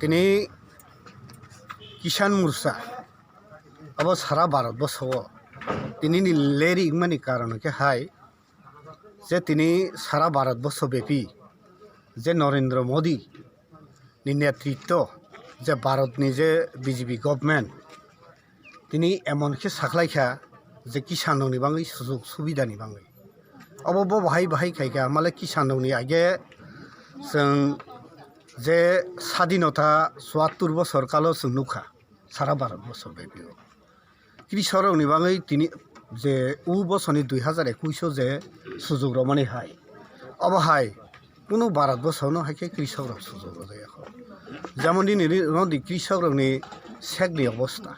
তিনি কিষাণ মোর্চা अब सारा भारतवर्ष তিনি লেরি মানে কারণকে হাই যে তিনি সারা ভারতবর্ষ ব্যাপী যে নরেন্দ্র মোদী নেতৃত্ব যে ভারতনি যে বিজেপি গভর্नमेंट তিনি এমনকি সাখলাইখা যে কিষাণनि बाङै सुजुग सुबिदानि बाङै अब बाहाय बाहाय खायखा माले किषाणनि आगे जों जे स्वाधीनता 74 বছর कालो जों नुखा सारा भारतवर्ष ब्यापी কৃষকনি बाङै তিনি যে বছরনি 2021 যে সুযোগ রমানি হাই অবহাই কোনো ভারতবর্ষনো হাইকে কৃষকরা সুযোগ যায় যেমন দিন কৃষকনি শেখনি অবস্থা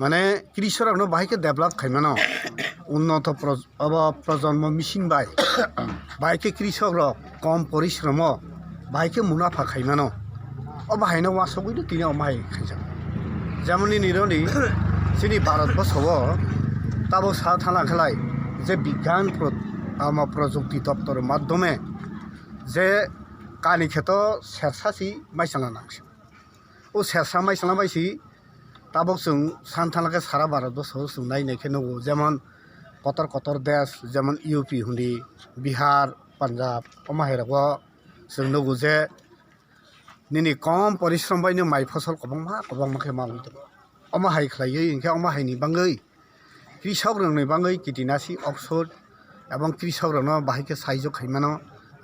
মানে কৃষকরা বাহাইকে ডেভেলপ খাইমানো উন্নত প্রজন্ম মিশিং বাহাইকে কৃষকরা কম পরিশ্রম বাহাইকে মুনাফা খাইমানো বাহাইনো ওয়াসবইতো তিনি অমাই খাইजा যেমন নিরনি जोंनि भारतवर्षआव ताबो सा थाना खेलाय जे विज्ञान प्रजुक्ति दप्तर माध्यमे जे कानि खेत सेरसासी माइसाना नांसि ओ सेरसा माइसाना बायसि ताबो जों सान थानाके सारा भारतवर्षआव जों नायनायखे नंगौ जेमन कतर कतर देश जेमन यूपी हुन्दी बिहार पान्जाब अमाहेराव जों नंगौ जे निनि कम परिश्रम बायनो माइ फसल कबांमाखे मावदों अमाहाय खालायो इनके अमाहायनि बाङै कृषकनि बाङै कीटनाशी औषध एवं कृषकनो बाहायके साहाय्य खाइमानो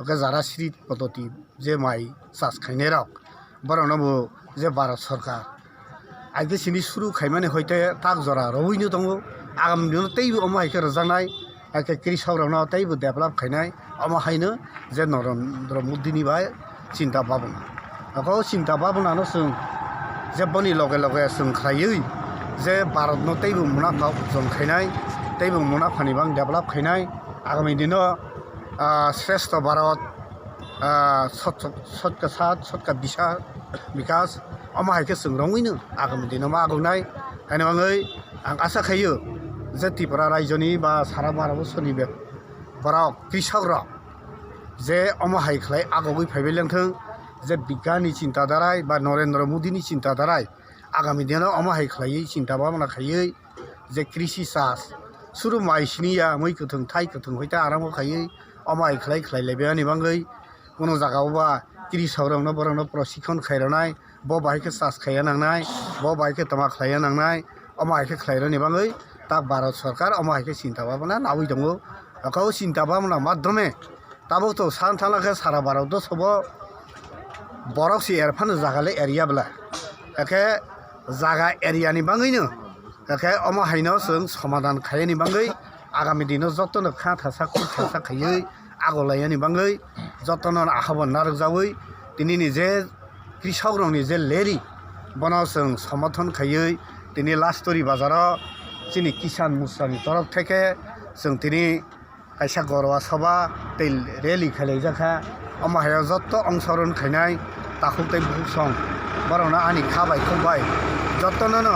ओके जाराश्री पद्धति जे माइ चाष खाइनाय रक बरनबो जे भारत सरकार आइके सिनि शुरू खाइमाने हयते ताक जरा रवैनो दङ आगाम दिनो तैबो अमाहायके रजानाय आइके कृषकनो तैबो डेभेलप खाइनाय अमाहायनो जे नरेन्द्र मोदीनि बाय चिन्ता भावना अको चिन्ता भावनानो जों जेबनि लगे लगे जों खायो जे भारतनो तैबो मुनाफा अर्जन खाइनाय तैबो मुनाफानि बां डेभेलप खाइनाय आगामी दिनाव श्रेष्ठ भारत सबका साथ सबका विकास अमाहायके जों रङैनो आगामी दिनाव आगौनाय खायनो बाङै आं आसा खायो जे त्रिपुरा रायजोनि बा सारा भारतवर्षनि बे बराव कृषकरा जे अमाहाय खालाय आगौगै फायबाय लेंथों जे विज्ञाननि चिन्ताधाराय बा नरेन्द्र मोदीनि चिन्ताधाराय आगामी दिनाव अमाहाय खालायै चिन्ता भावना खायै जे कृषि चाष सुरु माइसिनिया मै गोथों थाइ गोथों हयते आराम खायै अमाहाय खालायलायबायानि बाङै कोनो जागायावबा कृषकरावनो बरनो प्रशिक्षण खायरनाय बाहायके चाष खाया नांनाय बाहायके तमा खाया नांनाय अमाहायके खायरनि बाङै ता भारत सरकार अमाहायके चिन्ता भावना नावै दङ अकाउ चिन्ता भावना माध्यमे ताबो तो सान थानाके सारा भारत सब बरफसि एरफानो जागाले एरियाब्ला एखे जागा एरियानि बाङैनो एखे अमाहायनो जों समाधान खायनि बाङै आगामी दिनाव जतनो खा थासा खायै आगलायनि बाङै जतनो आखाबन नारजावै दिनैनि जे कृषकरनि जे लेरि बनो जों समर्थन खायै दिनै लास्टरि बाजाराव जोंनि किसान मोर्चानि तरफ थेके जों दिनै खायसा गरवा सभा दै रेलि खालायजाखा अमाहायाव जत अंशरन खायनाय ताखुतै बुसं बरना आनि खाबाय खबाय जतनो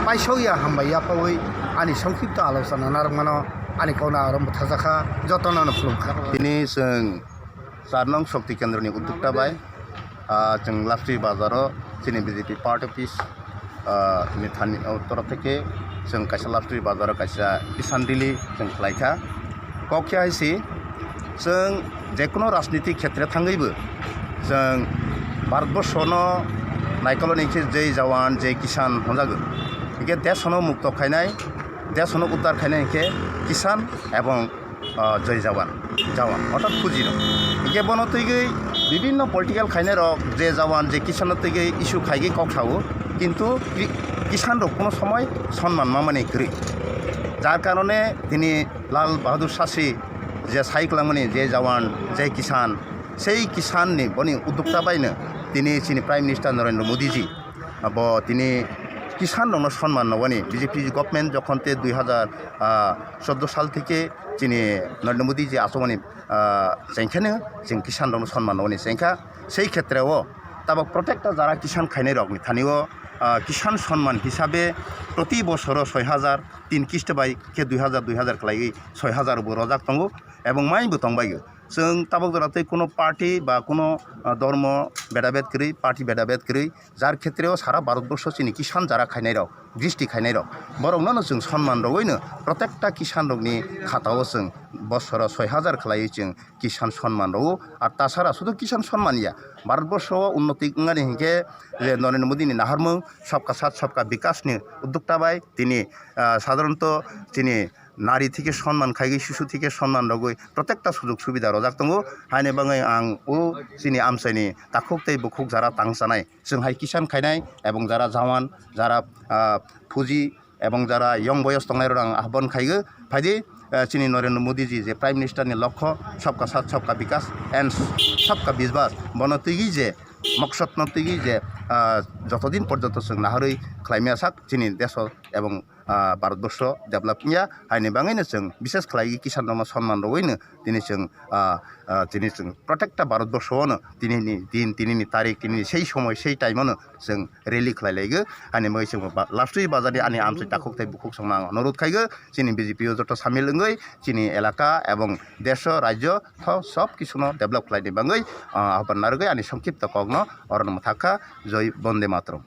पाइसौया हामबाया पावै आनि संक्षिप्त आलोचना नारमानो आनि कौना आरम्भ थाजाखा जतनो खुलुमखा दिनै जों 4 नं शक्ति केन्द्रनि उद्योक्ता बाय जों लास्टि बाजाराव जोंनि बिजेपि पार्टी अफिस नेतानि तरफ থেকে जों कायसा लास्टि बाजाराव कायसा किसान रेलि जों खालायखा कखिया हायसि जों जेकुनु राजनीति क्षेत्र थाङैबो जों भारतवर्षनो नायकलनि जय जवान जय किसान हमजागो इके देशनो मुक्त खायनाय देशनो उद्धार खायनाय इके किसान एवं जय जवान अर्थात फुजिर इके बनो तैगै विभिन्न पलिटिकल खायनाय रक जे जवान जे किसान तैगै इस्यु खायगै कखावो किन्तु किसान रक कोनो समय सम्मान माने गरै যার কারণে তিনি লাল বাহাদুর শাস্ত্রী যে সাইক্লামনি যে জওয়ান যে কিষান সেই কিষাননি বনি উদ্যোক্তা বাইনো তিনি চিনি প্রাইম মিনিস্টার নরেন্দ্র মোদীজি তিনি কিষান রং সম্মান নবনি বিজেপি গভর্নমেন্ট যখন 2014 সাল থেকে চিনি নরেন্দ্র মোদীজি আসমানি যেখানে जों কিষান রং সম্মান নবনি যেখা সেই ক্ষেত্রেও তাবক প্রত্যেকটা যারা কিষান খাইনাই রকনি থানিও किसान सम्मान हिसाबै प्रति बছर 6000 3 किस्त बाय के 2000 खालाय 6000 रजाक दङ एवं माइबो दंबायो जों ताबक जराते कोनो पार्टी बा कोनो धर्म भेदाभेद करी पार्टी भेदाभेद करी जार क्षेत्रेও सारा भारतबर्ष चिनि किसान जारा खाइनाय रक दृष्टि खाइनाय रक बरंनो जों सन्मान रगैनो प्रत्येकटा किसान रकनि खाताओ जों बছराव 6000 खालायो जों किसान सन्मान रगो आर ताछाड़ा शुधु किसान सन्मानिया भारतबर्षआव उन्नति गानि हिंखे जे नरेन्द्र मोदीनि नाहारमों सबका साथ सबका विकासनि उद्योक्ता बाय तिनि साधारणत तिनि नारी থেকে সম্মান খাইগে শিশু থেকে সম্মান রগৈ প্রত্যেকটা সুযোগ সুবিধা রজাক দङ हायने बाङै आं उ जोंनि आमसाइनि दाखुक बुखुक जारा तांसानाय जोंहाय किसान खायनाय एबं जारा जवान जारा फौजी एबं जारा यं बयस दंनाय आं आह्वान खाइगो फायदि चिनि नरेन्द्र मोदी जी जे प्राइम मिनिस्टारनि लक्ष्य सबका साथ सबका विकास एन्ड सबका विश्वास बनतैगि जे मकसद नतैगि जे যতদিন পর্যন্ত जों नाहरै खालायमिया साक चिनि देश एबं भारतबर्ष डेभेलपनिया हायनि बाङैनो जों बिसेस खालाय किसान दङ सन्मान रगैनो दिनै जों प्रत्येकटा भारतबर्षआवनो दिनैनि दिन दिनैनि तारिख दिनैनि সেই সময় সেই टाइमावनो जों रेलि खालायलायगो हायनि मै जों लास्टि बाजारनि आनि आमसे दाखुकथाय बुखुक संना अनुरोध खाइगो चिनि बिजेपि जत सामिल लङै चिनि एलाका एबं देश राज्य सब किसुनो डेभेलप खालायनि बाङै आह्वान नारगै आनि संक्षिप्त कग्न अरन थाखा जय बन्दे मातरम।